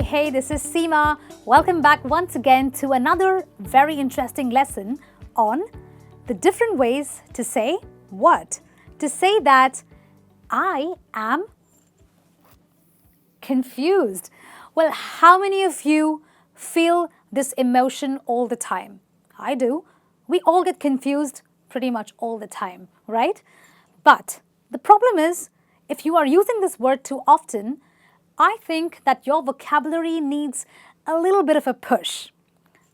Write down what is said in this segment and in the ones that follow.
Hey, this is Ceema. Welcome back once again to another very interesting lesson on the different ways to say what? To say that I am confused. Well, how many of you feel this emotion all the time? I do. We all get confused pretty much all the time, right? But the problem is, if you are using this word too often, I think that your vocabulary needs a little bit of a push.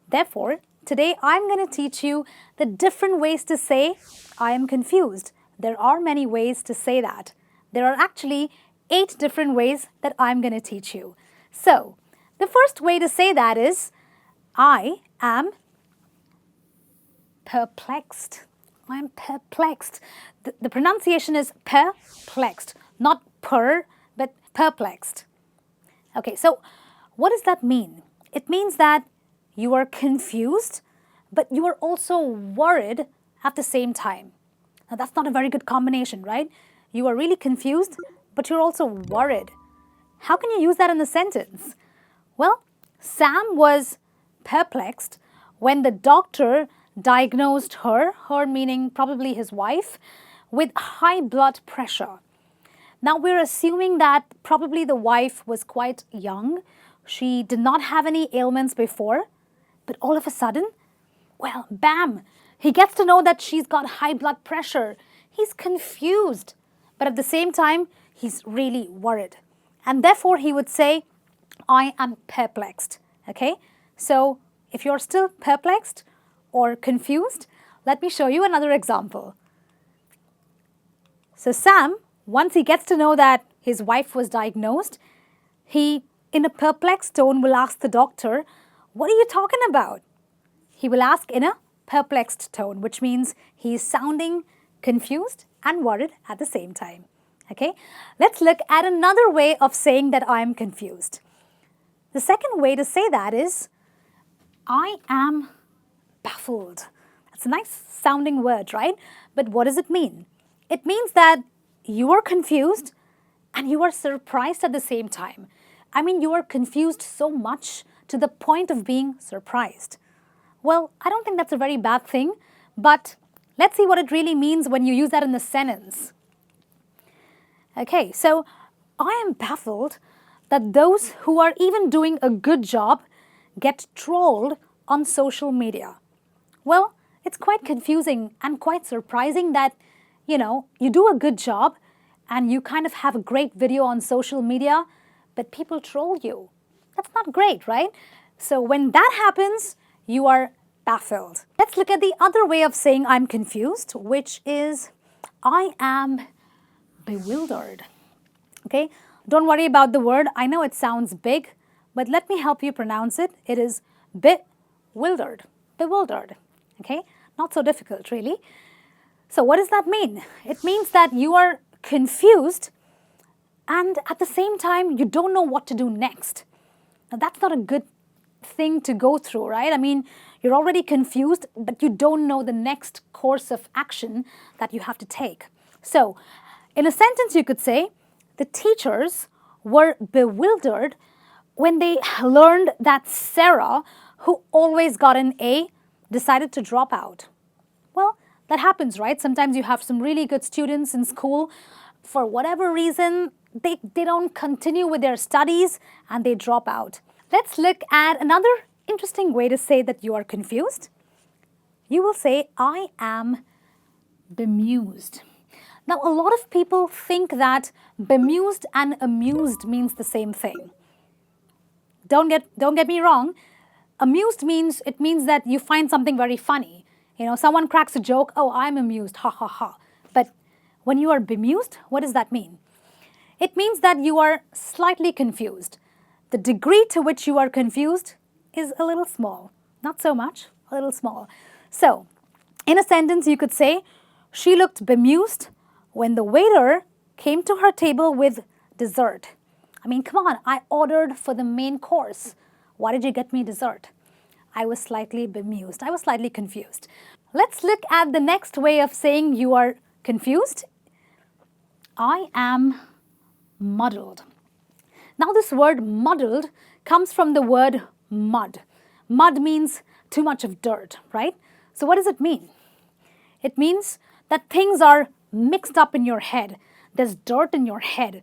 Therefore, today I'm going to teach you the different ways to say, I am confused. There are many ways to say that. There are actually 8 different ways that I'm going to teach you. So, the first way to say that is, I am perplexed. I'm perplexed. The pronunciation is perplexed, not per, but perplexed. Okay, so what does that mean? It means that you are confused, but you are also worried at the same time. Now, that's not a very good combination, right? You are really confused, but you're also worried. How can you use that in a sentence? Well, Sam was perplexed when the doctor diagnosed her meaning probably his wife, with high blood pressure. Now, we're assuming that probably the wife was quite young. She did not have any ailments before, but all of a sudden, well, bam, he gets to know that she's got high blood pressure. He's confused, but at the same time, he's really worried. And therefore, he would say, I am perplexed, okay? So, if you're still perplexed or confused, let me show you another example. So, Sam, once he gets to know that his wife was diagnosed, he, in a perplexed tone, will ask the doctor, what are you talking about? He will ask in a perplexed tone, which means he's sounding confused and worried at the same time. Okay, let's look at another way of saying that I am confused. The second way to say that is, I am baffled. That's a nice sounding word, right? But what does it mean? It means that you are confused and you are surprised at the same time. I mean, you are confused so much to the point of being surprised. Well, I don't think that's a very bad thing, but let's see what it really means when you use that in a sentence. Okay, so I am baffled that those who are even doing a good job get trolled on social media. Well, it's quite confusing and quite surprising that you do a good job and you kind of have a great video on social media, but people troll you. That's not great, right? So when that happens, you are baffled. Let's look at the other way of saying I'm confused, which is I am bewildered. Okay? Don't worry about the word. I know it sounds big, but let me help you pronounce it. It is bewildered. Bewildered. Okay? Not so difficult, really. So what does that mean? It means that you are confused and at the same time you don't know what to do next. Now that's not a good thing to go through, right? I mean, you're already confused, but you don't know the next course of action that you have to take. So in a sentence you could say, the teachers were bewildered when they learned that Sarah, who always got an A, decided to drop out. Well, that happens, right? Sometimes you have some really good students in school. For whatever reason, they don't continue with their studies and they drop out. Let's look at another interesting way to say that you are confused. You will say, I am bemused. Now, a lot of people think that bemused and amused means the same thing. Don't get me wrong. Amused means that you find something very funny. Someone cracks a joke, oh, I'm amused, ha ha ha. But when you are bemused, what does that mean? It means that you are slightly confused. The degree to which you are confused is a little small. Not so much, a little small. So, in a sentence you could say, she looked bemused when the waiter came to her table with dessert. I mean, come on, I ordered for the main course. Why did you get me dessert? I was slightly bemused. I was slightly confused. Let's look at the next way of saying you are confused. I am muddled. Now, this word muddled comes from the word mud. Mud means too much of dirt, right? So what does it mean? It means that things are mixed up in your head. There's dirt in your head.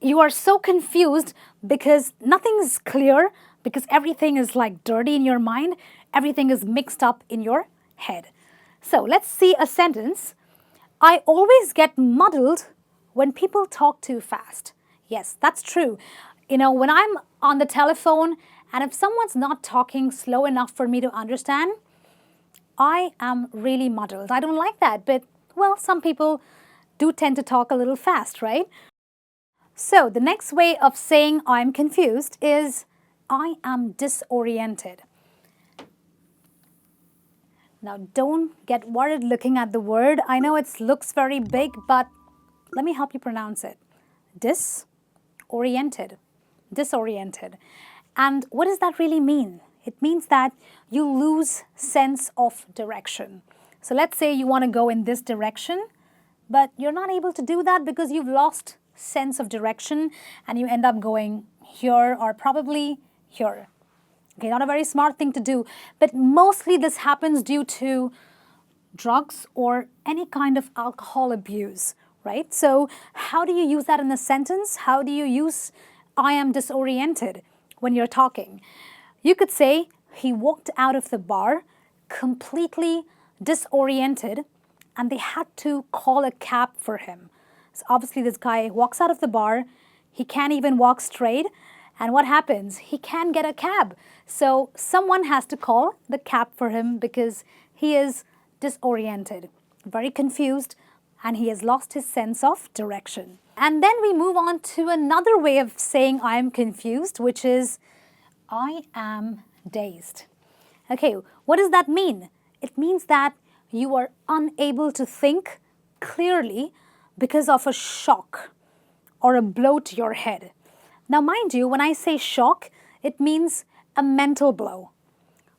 You are so confused because nothing is clear, because everything is like dirty in your mind. Everything is mixed up in your head. So let's see a sentence. I always get muddled when people talk too fast. Yes, that's true. You know, when I'm on the telephone and if someone's not talking slow enough for me to understand, I am really muddled. I don't like that, but well, some people do tend to talk a little fast, right? So the next way of saying I'm confused is I am disoriented. Now don't get worried looking at the word. I know it looks very big, but let me help you pronounce it. Disoriented. Disoriented. And what does that really mean? It means that you lose sense of direction. So let's say you want to go in this direction, but you're not able to do that because you've lost sense of direction and you end up going here or probably here. Okay, not a very smart thing to do, but mostly this happens due to drugs or any kind of alcohol abuse, right? So how do you use that in a sentence? How do you use I am disoriented when you're talking? You could say he walked out of the bar completely disoriented and they had to call a cab for him. So obviously this guy walks out of the bar, he can't even walk straight, and what happens? He can't get a cab. So someone has to call the cab for him because he is disoriented, very confused, and he has lost his sense of direction. And then we move on to another way of saying I am confused, which is I am dazed. Okay, what does that mean? It means that you are unable to think clearly because of a shock or a blow to your head. Now, mind you, when I say shock, it means a mental blow.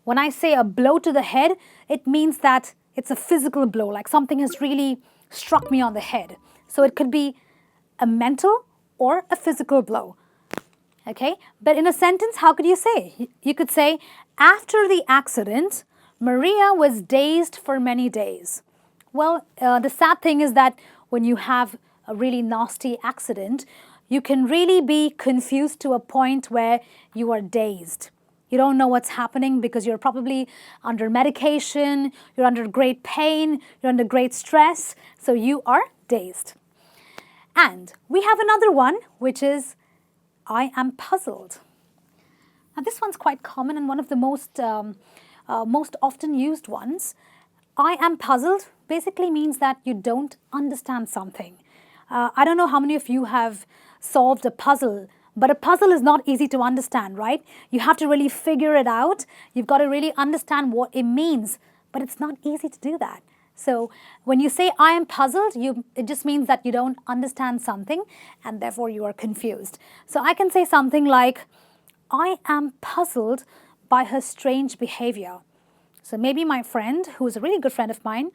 When I say a blow to the head, it means that it's a physical blow, like something has really struck me on the head. So it could be a mental or a physical blow. Okay, but in a sentence, how could you say? You could say, after the accident, Maria was dazed for many days. Well, the sad thing is that when you have a really nasty accident, you can really be confused to a point where you are dazed. You don't know what's happening because you're probably under medication, you're under great pain, you're under great stress, so you are dazed. And we have another one, which is I am puzzled. Now this one's quite common and one of the most often used ones. I am puzzled basically means that you don't understand something. I don't know how many of you have solved a puzzle, but a puzzle is not easy to understand, right? You have to really figure it out. You've got to really understand what it means, but it's not easy to do that. So when you say I am puzzled, it just means that you don't understand something and therefore you are confused. So I can say something like, I am puzzled by her strange behavior. So maybe my friend, who is a really good friend of mine,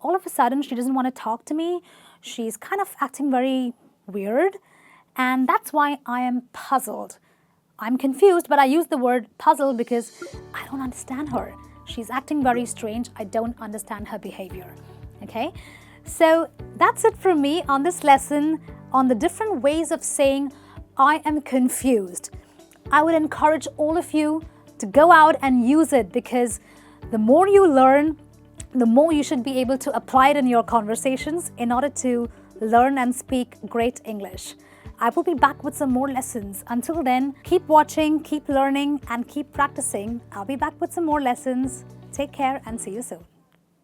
all of a sudden she doesn't want to talk to me. She's kind of acting very weird, and that's why I am puzzled. I'm confused, but I use the word puzzle because I don't understand her. She's acting very strange. I don't understand her behavior. Okay? So that's it from me on this lesson on the different ways of saying I am confused. I would encourage all of you to go out and use it because the more you learn, the more you should be able to apply it in your conversations in order to learn and speak great English. I will be back with some more lessons. Until then, keep watching, keep learning, and keep practicing. I'll be back with some more lessons. Take care and see you soon.